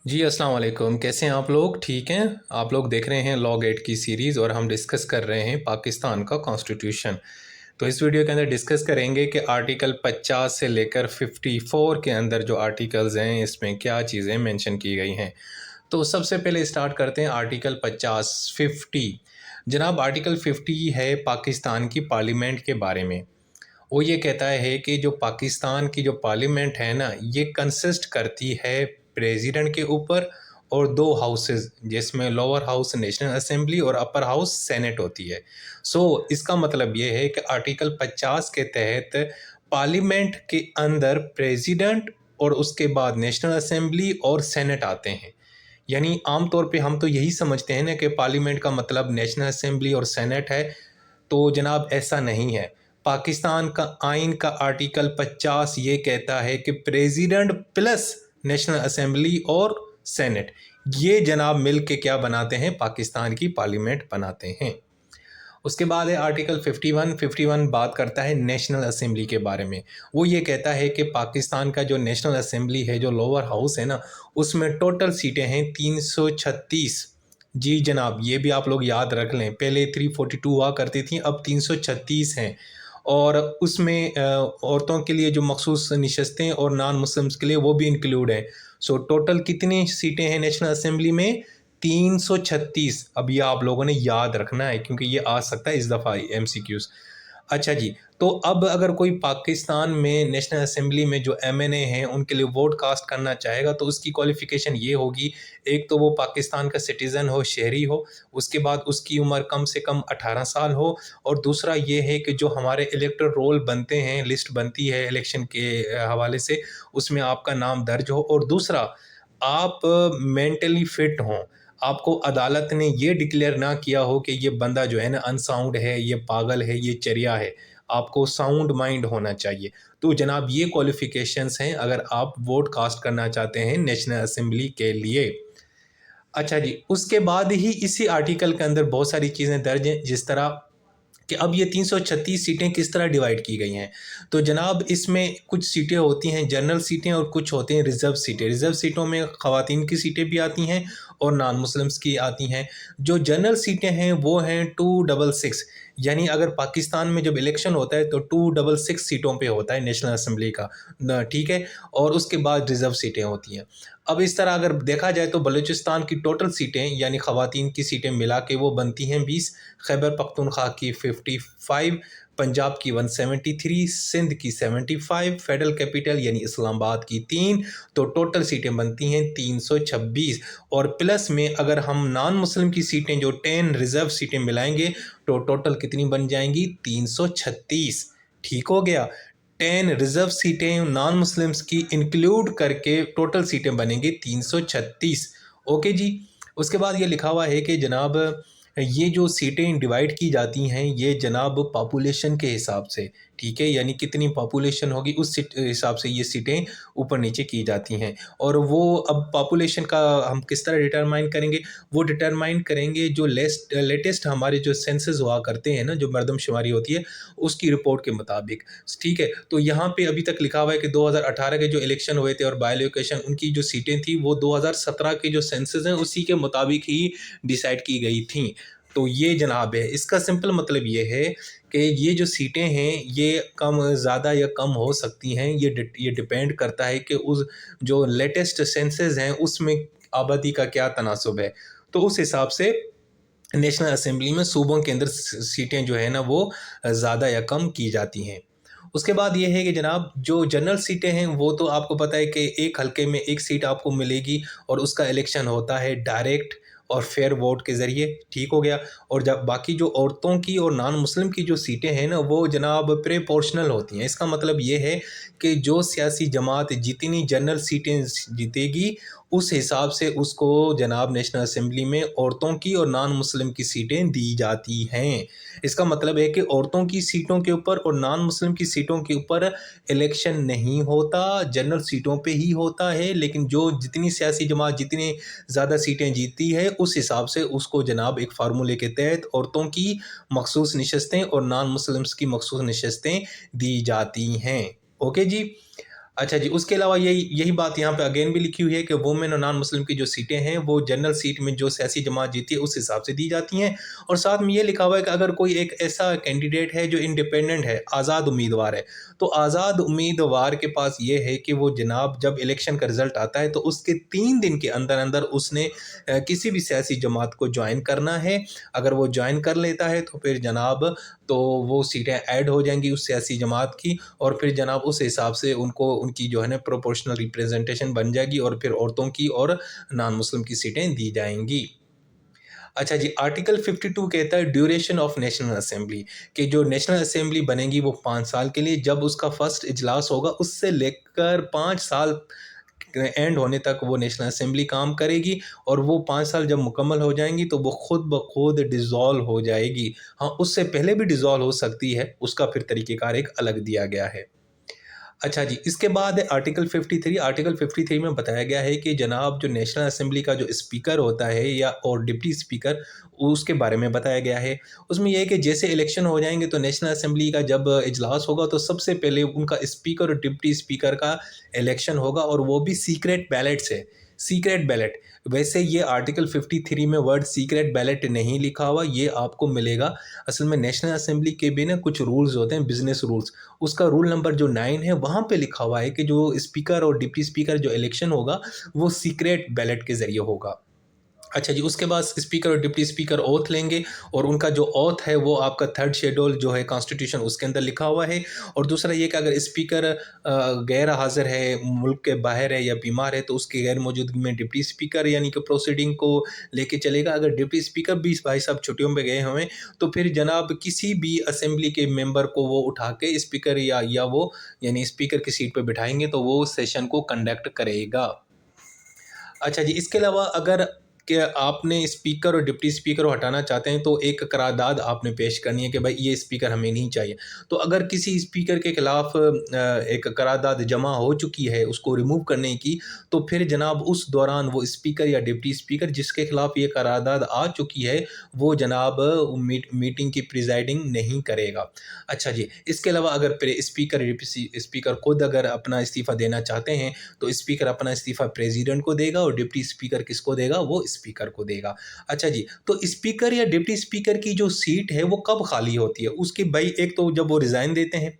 जी, अस्सलाम वालेकुम। कैसे हैं आप लोग? ठीक हैं? आप लोग देख रहे हैं लॉ गेट की सीरीज़ और हम डिस्कस कर रहे हैं पाकिस्तान का कॉन्स्टिट्यूशन। तो इस वीडियो के अंदर डिस्कस करेंगे कि आर्टिकल 50 से लेकर 54 के अंदर जो आर्टिकल्स हैं, इसमें क्या चीज़ें मेंशन की गई हैं। तो सबसे पहले स्टार्ट करते हैं आर्टिकल 50 जनाब आर्टिकल 50 है पाकिस्तान की पार्लियामेंट के बारे में। वो ये कहता है कि जो पाकिस्तान की जो पार्लियामेंट है ना, ये कंसिस्ट करती है प्रेसिडेंट के ऊपर और दो हाउसेस, जिसमें लोअर हाउस नेशनल असेंबली और अपर हाउस सेनेट होती है। इसका मतलब ये है कि आर्टिकल 50 के तहत पार्लियामेंट के अंदर प्रेसिडेंट और उसके बाद नेशनल असेंबली और सेनेट आते हैं। यानी आम तौर पे हम तो यही समझते हैं ना कि पार्लियामेंट का मतलब नेशनल असेंबली और सेनेट है। तो जनाब ऐसा नहीं है। पाकिस्तान का आइन का आर्टिकल 50 ये कहता है कि प्रेसिडेंट प्लस नेशनल असेंबली और सेनेट, ये जनाब मिल के क्या बनाते हैं, पाकिस्तान की पार्लियामेंट बनाते हैं। उसके बाद है आर्टिकल 51 बात करता है नेशनल असेंबली के बारे में। वो ये कहता है कि पाकिस्तान का जो नेशनल असेंबली है, जो लोअर हाउस है ना, उसमें टोटल सीटें हैं 336। जी जनाब, ये भी आप लोग याद रख लें। पहले 342 हुआ करती थी, अब 336 हैं। और उसमें औरतों के लिए जो मखसूस नशस्तें और नॉन मुस्लिम्स के लिए वो भी इंक्लूड हैं। टोटल कितनी सीटें हैं नेशनल असेंबली में? 336। अब ये आप लोगों ने याद रखना है क्योंकि ये आ सकता है इस दफ़ा एमसीक्यूज़। अच्छा जी, तो अब अगर कोई पाकिस्तान में नेशनल असेंबली में जो एमएनए हैं उनके लिए वोट कास्ट करना चाहेगा तो उसकी क्वालिफ़िकेशन ये होगी, एक तो वो पाकिस्तान का सिटीज़न हो, शहरी हो, उसके बाद उसकी उम्र कम से कम 18 साल हो, और दूसरा ये है कि जो हमारे इलेक्टोरल रोल बनते हैं, लिस्ट बनती है इलेक्शन के हवाले से, उसमें आपका नाम दर्ज हो, और दूसरा आप मेंटली फिट हों। आपको अदालत ने ये डिक्लेयर ना किया हो कि ये बंदा जो है ना अनसाउंड है, ये पागल है, ये चरिया है। आपको साउंड माइंड होना चाहिए। तो जनाब ये क्वालिफ़िकेशंस हैं अगर आप वोट कास्ट करना चाहते हैं नेशनल असेंबली के लिए। अच्छा जी, उसके बाद ही इसी आर्टिकल के अंदर बहुत सारी चीज़ें दर्ज हैं, जिस तरह कि अब ये 336 सीटें किस तरह डिवाइड की गई हैं। तो जनाब इसमें कुछ सीटें होती हैं जनरल सीटें और कुछ होती हैं रिज़र्व सीटें। रिज़र्व सीटों में ख़वातीन की सीटें भी आती हैं और नॉन मुस्लिम्स की आती हैं। जो जनरल सीटें हैं वो हैं 266, यानी अगर पाकिस्तान में जब इलेक्शन होता है तो 266 सीटों पे होता है नेशनल असेंबली का ठीक है। और उसके बाद रिज़र्व सीटें होती हैं। अब इस तरह अगर देखा जाए तो बलूचिस्तान की टोटल सीटें यानी ख़वातीन की सीटें मिला के वो बनती हैं 20, खैबर पख्तूनख्वा की 55, पंजाब की 173, सिंध की 75, फेडरल कैपिटल यानी इस्लामाबाद की 3। तो टोटल सीटें बनती हैं 326, और प्लस में अगर हम नॉन मुस्लिम की सीटें जो 10 रिज़र्व सीटें मिलाएंगे तो टोटल कितनी बन जाएंगी? 336। ठीक हो गया। 10 रिज़र्व सीटें नॉन मुस्लिम्स की इंक्लूड करके टोटल सीटें बनेंगी 336। ओके जी। उसके बाद ये लिखा हुआ है कि जनाब ये जो सीटें डिवाइड की जाती हैं ये जनाब पॉपुलेशन के हिसाब से, ठीक है, यानी कितनी पॉपुलेशन होगी उस हिसाब से ये सीटें ऊपर नीचे की जाती हैं। और वो अब पॉपुलेशन का हम किस तरह डिटरमाइन करेंगे? वो डिटरमाइन करेंगे जो लेटेस्ट हमारे जो सेंसस हुआ करते हैं ना, जो मरदमशुमारी होती है उसकी रिपोर्ट के मुताबिक, ठीक है। तो यहाँ पे अभी तक लिखा हुआ है कि 2018 के जो इलेक्शन हुए थे और बाई इलेक्शन उनकी जो सीटें थी वो 2017 के जो सेंसस हैं उसी के मुताबिक ही डिसाइड की गई थी। तो ये जनाब है, इसका सिंपल मतलब ये है कि ये जो सीटें हैं ये कम ज़्यादा या कम हो सकती हैं। ये डिपेंड करता है कि उस जो लेटेस्ट सेंसस हैं उसमें आबादी का क्या तनासुब है। तो उस हिसाब से नेशनल असेंबली में सूबों के अंदर सीटें जो है ना वो ज़्यादा या कम की जाती हैं। उसके बाद ये है कि जनाब जो जनरल सीटें हैं वो तो आपको पता है कि एक हलके में एक सीट आपको मिलेगी और उसका इलेक्शन होता है डायरेक्ट और फेयर वोट के ज़रिए, ठीक हो गया। और जब बाकी जो औरतों की और नॉन मुस्लिम की जो सीटें हैं ना वो जनाब प्रोपोर्शनल होती हैं। इसका मतलब ये है कि जो सियासी जमात जितनी जनरल सीटें जीतेगी उस हिसाब से उसको जनाब नेशनल असेंबली में औरतों की और नॉन मुस्लिम की सीटें दी जाती हैं। इसका मतलब है कि औरतों की सीटों के ऊपर और नॉन मुस्लिम की सीटों के ऊपर इलेक्शन नहीं होता, जनरल सीटों पे ही होता है। लेकिन जो जितनी सियासी जमात जितनी ज़्यादा सीटें जीतती है उस हिसाब से उसको जनाब एक फार्मूले के तहत औरतों की मखसूस नशस्तें और नॉन मुस्लिम्स की मखसूस नशस्तें दी जाती हैं। ओके जी। अच्छा जी, उसके अलावा यही यही बात यहाँ पे अगेन भी लिखी हुई है कि वुमेन और नॉन मुस्लिम की जो सीटें हैं वो जनरल सीट में जो सियासी जमात जीती है उस हिसाब से दी जाती हैं। और साथ में ये लिखा हुआ है कि अगर कोई एक ऐसा कैंडिडेट है जो इंडिपेंडेंट है, आज़ाद उम्मीदवार है, तो आज़ाद उम्मीदवार के पास ये है कि वो जनाब जब इलेक्शन का रिजल्ट आता है तो उसके 3 दिन के अंदर अंदर उसने किसी भी सियासी जमात को ज्वाइन करना है। अगर वो ज्वाइन कर लेता है तो फिर जनाब तो वो सीटें ऐड हो जाएंगी उस सियासी जमात की, और फिर जनाब उस हिसाब से उनको उनकी जो है ना प्रोपोर्शनल रिप्रेजेंटेशन बन जाएगी और फिर औरतों की और नॉन मुस्लिम की सीटें दी जाएंगी। अच्छा जी, आर्टिकल 52 कहता है ड्यूरेशन ऑफ नेशनल असेंबली, कि जो नेशनल असेंबली बनेगी वो 5 साल के लिए, जब उसका फर्स्ट इजलास होगा उससे लेकर 5 साल एंड होने तक वो नेशनल असेंबली काम करेगी, और वो 5 साल जब मुकम्मल हो जाएंगी तो वो खुद ब खुद डिज़ोल्व हो जाएगी। हाँ, उससे पहले भी डिज़ोल्व हो सकती है, उसका फिर तरीक़ेकार एक अलग दिया गया है। अच्छा जी, इसके बाद है आर्टिकल 53। आर्टिकल 53 में बताया गया है कि जनाब जो नेशनल असेंबली का जो स्पीकर होता है या और डिप्टी स्पीकर, उसके बारे में बताया गया है। उसमें ये है कि जैसे इलेक्शन हो जाएँगे तो नेशनल असेंबली का जब इजलास होगा तो सबसे पहले उनका स्पीकर और डिप्टी स्पीकर का इलेक्शन होगा, और वो भी सीक्रेट बैलेट से। सीक्रेट बैलेट, वैसे ये आर्टिकल 53 में वर्ड सीक्रेट बैलेट नहीं लिखा हुआ, ये आपको मिलेगा। असल में नेशनल असेंबली के भी ना कुछ रूल्स होते हैं, बिजनेस रूल्स। उसका रूल नंबर जो 9 है वहाँ पे लिखा हुआ है कि जो स्पीकर और डिप्टी स्पीकर जो इलेक्शन होगा वो सीक्रेट बैलेट के ज़रिए होगा। अच्छा जी, उसके बाद स्पीकर और डिप्टी स्पीकर ओथ लेंगे, और उनका जो ओथ है वो आपका 3rd शेड्यूल जो है कॉन्स्टिट्यूशन उसके अंदर लिखा हुआ है। और दूसरा ये कि अगर स्पीकर गैर हाज़िर है, मुल्क के बाहर है या बीमार है, तो उसकी गैर मौजूदगी में डिप्टी स्पीकर यानी कि प्रोसीडिंग को लेके चलेगा। अगर डिप्टी स्पीकर भी भाई साहब छुट्टियों पे गए हुए हैं तो फिर जनाब किसी भी असेंबली के मेंबर को वो उठा के स्पीकर या वो यानी स्पीकर की सीट पे बिठाएँगे तो वो सेशन को कंडक्ट करेगा। अच्छा जी, इसके अलावा अगर कि आपने स्पीकर और डिप्टी स्पीकर को हटाना चाहते हैं तो एक करारदाद आपने पेश करनी है कि भाई ये स्पीकर हमें नहीं चाहिए। तो अगर किसी स्पीकर के खिलाफ एक करारदाद जमा हो चुकी है उसको रिमूव करने की, तो फिर जनाब उस दौरान वो स्पीकर या डिप्टी स्पीकर जिसके खिलाफ ये करारदाद आ चुकी है वो जनाब मीटिंग की प्रिजाइडिंग नहीं करेगा। अच्छा जी, इसके अलावा अगर स्पीकर डिप्टी स्पीकर खुद अगर अपना इस्तीफ़ा देना चाहते हैं तो स्पीकर अपना इस्तीफ़ा प्रेसिडेंट को देगा, और डिप्टी स्पीकर किसको देगा, वो स्पीकर को देगा। अच्छा जी, तो स्पीकर या डिप्टी स्पीकर की जो सीट है वो कब खाली होती है? उसकी भाई एक तो जब वो रिज़ाइन देते हैं,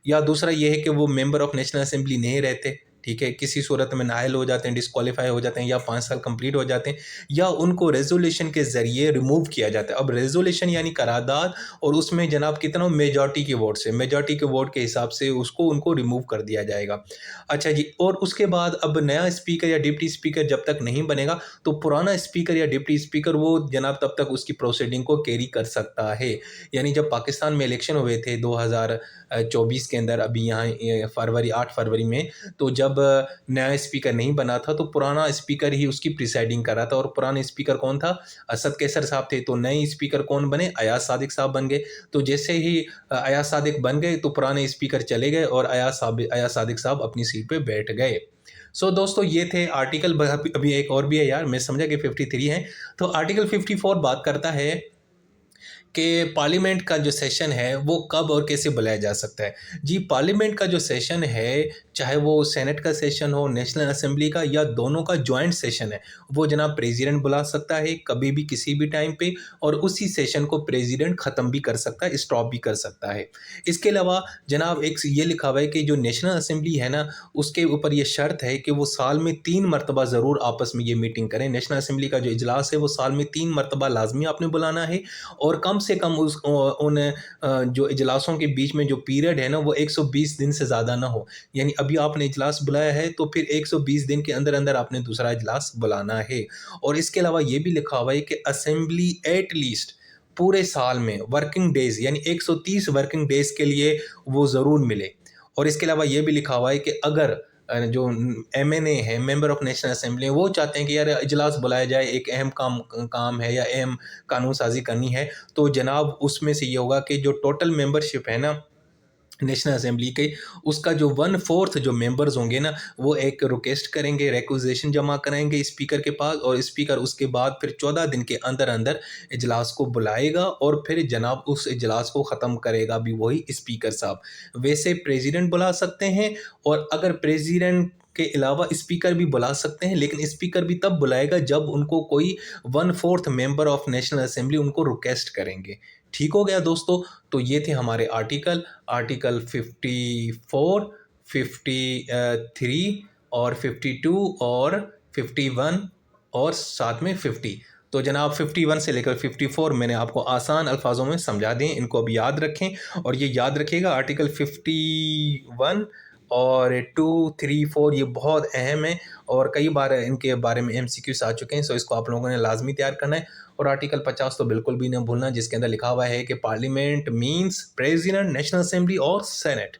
या दूसरा ये है कि वो मेंबर ऑफ नेशनल असेंबली नहीं रहते, ठीक है? किसी सूरत में नाअहल हो जाते हैं, डिस्क्वालीफाई हो जाते हैं, या 5 साल कंप्लीट हो जाते हैं, या उनको रेज़ोल्यूशन के ज़रिए रिमूव किया जाता है। अब रेज़ोल्यूशन यानी करारदाद, और उसमें जनाब कितना मेजॉरिटी के वोट से, मेजॉरिटी के वोट के हिसाब से उसको उनको रिमूव कर दिया जाएगा। अच्छा जी, और उसके बाद अब नया स्पीकर या डिप्टी स्पीकर जब तक नहीं बनेगा तो पुराना स्पीकर या डिप्टी स्पीकर वो जनाब तब तक उसकी प्रोसीडिंग को कैरी कर सकता है। यानी जब पाकिस्तान में इलेक्शन हुए थे 2024 के अंदर, अभी यहाँ 8 फरवरी में, तो जब नया स्पीकर नहीं बना था तो पुराना स्पीकर ही उसकी प्रिसाइडिंग कर रहा था। और पुराने स्पीकर कौन था? असद कैसर साहब थे। तो नए स्पीकर कौन बने? अयाज सादिक साहब बन गए। तो जैसे ही अयाज सादिक बन गए तो पुराने स्पीकर चले गए और अयाज सादिक साहब अपनी सीट पे बैठ गए। सो दोस्तों, ये थे आर्टिकल। अभी एक और भी है यार, मैं समझा कि 53 है। तो आर्टिकल 54 बात करता है कि पार्लियामेंट का जो सेशन है वो कब और कैसे बुलाया जा सकता है। जी, पार्लियामेंट का जो सेशन है, चाहे वो सेनेट का सेशन हो, नेशनल असेंबली का, या दोनों का जॉइंट सेशन है, वो जनाब प्रेसिडेंट बुला सकता है कभी भी किसी भी टाइम पे, और उसी सेशन को प्रेसिडेंट ख़त्म भी कर सकता है, स्टॉप भी कर सकता है। इसके अलावा जनाब एक ये लिखा हुआ है कि जो नेशनल असेंबली है ना, उसके ऊपर ये शर्त है कि वो साल में 3 मरतबा ज़रूर आपस में ये मीटिंग करें। नेशनल असेंबली का जो इजलास है वो साल में 3 मरतबा लाजमी आपने बुलाना है, और कम से कम उन जो इजलासों के बीच में जो पीरियड है ना वो 120 दिन से ज़्यादा ना हो। यानी अभी आपने इजलास बुलाया है तो फिर 120 दिन के अंदर अंदर आपने दूसरा इजलास बुलाना है। और इसके अलावा ये भी लिखा हुआ है कि असेंबली एट लीस्ट पूरे साल में वर्किंग डेज़ यानी 130 वर्किंग डेज़ के लिए वो ज़रूर मिले। और इसके अलावा ये भी लिखा हुआ है कि अगर जो एमएनए है, मेंबर ऑफ नेशनल असेंबली, वो चाहते हैं कि यार इजलास बुलाया जाए, एक अहम काम है या अहम कानून साज़ी करनी है, तो जनाब उसमें से ये होगा कि जो टोटल मेंबरशिप है ना नेशनल असेंबली के, उसका जो 1/4 जो मेंबर्स होंगे ना, वो एक रिक्वेस्ट करेंगे, रिक्वेजेशन जमा कराएंगे स्पीकर के पास, और स्पीकर उसके बाद फिर 14 दिन के अंदर अंदर इजलास को बुलाएगा और फिर जनाब उस इजलास को ख़त्म करेगा भी वही स्पीकर साहब। वैसे प्रेसिडेंट बुला सकते हैं, और अगर प्रेसिडेंट के अलावा स्पीकर भी बुला सकते हैं, लेकिन स्पीकर भी तब बुलाएगा जब उनको कोई 1/4 मेंबर ऑफ नेशनल असेंबली उनको रिक्वेस्ट करेंगे। ठीक हो गया दोस्तों। तो ये थे हमारे आर्टिकल 54, 53 और 52 और 51 और साथ में 50। तो जनाब 51 से लेकर 54 मैंने आपको आसान अल्फाजों में समझा दिए, इनको अब याद रखें। और ये याद रखिएगा, आर्टिकल 51 और 2, 3, 4 ये बहुत अहम है, और कई बार इनके बारे में MCQs आ चुके हैं, सो इसको आप लोगों ने लाजमी तैयार करना है। और आर्टिकल 50 तो बिल्कुल भी नहीं भूलना, जिसके अंदर लिखा हुआ है कि parliament means president, national assembly और सेनेट।